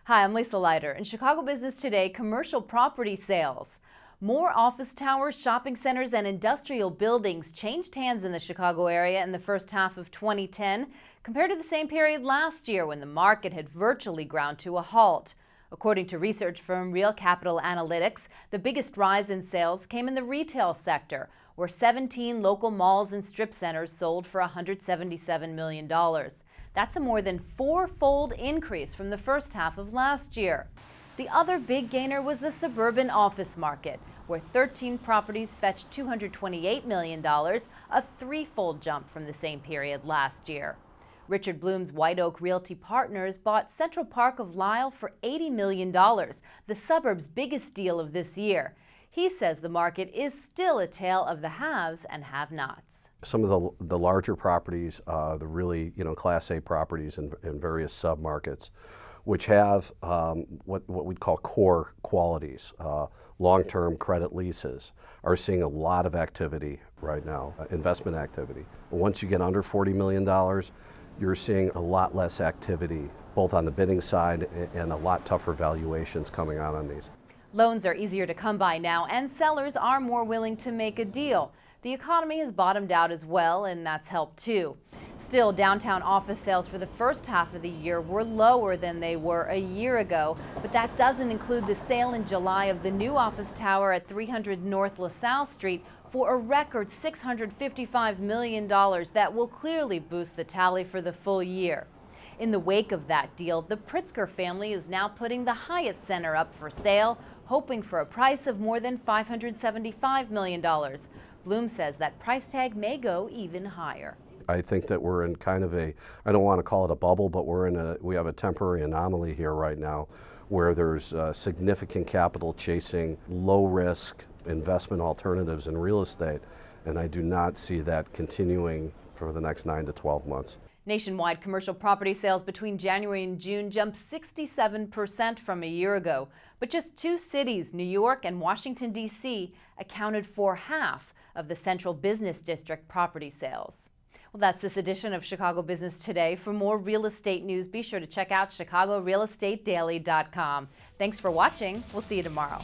Hi, I'm Lisa Leiter. In Chicago Business Today, commercial property sales. More office towers, shopping centers, and industrial buildings changed hands in the Chicago area in the first half of 2010 compared to the same period last year when the market had virtually ground to a halt. According to research firm Real Capital Analytics, the biggest rise in sales came in the retail sector, where 17 local malls and strip centers sold for $177 million. That's a more than four-fold increase from the first half of last year. The other big gainer was the suburban office market, where 13 properties fetched $228 million, a threefold jump from the same period last year. Richard Bloom's White Oak Realty Partners bought Central Park of Lisle for $80 million, the suburb's biggest deal of this year. He says the market is still a tale of the haves and have-nots. Some of the larger properties, the really Class A properties in various submarkets, which have what we'd call core qualities, long-term credit leases, are seeing a lot of activity right now, investment activity. Once you get under $40 million, you're seeing a lot less activity, both on the bidding side and a lot tougher valuations coming out on these. Loans are easier to come by now, and sellers are more willing to make a deal. The economy has bottomed out as well, and that's helped too. Still, downtown office sales for the first half of the year were lower than they were a year ago, but that doesn't include the sale in July of the new office tower at 300 North LaSalle Street for a record $655 million that will clearly boost the tally for the full year. In the wake of that deal, the Pritzker family is now putting the Hyatt Center up for sale, hoping for a price of more than $575 million. Bloom says that price tag may go even higher. I think that we're in kind of I don't want to call it a bubble, but we have a temporary anomaly here right now where there's significant capital chasing low-risk investment alternatives in real estate, and I do not see that continuing for the next 9 to 12 months. Nationwide commercial property sales between January and June jumped 67% from a year ago, but just two cities, New York and Washington, D.C., accounted for half of the central business district property sales. Well, that's this edition of Chicago Business Today. For more real estate news, be sure to check out chicagorealestatedaily.com. Thanks for watching. We'll see you tomorrow.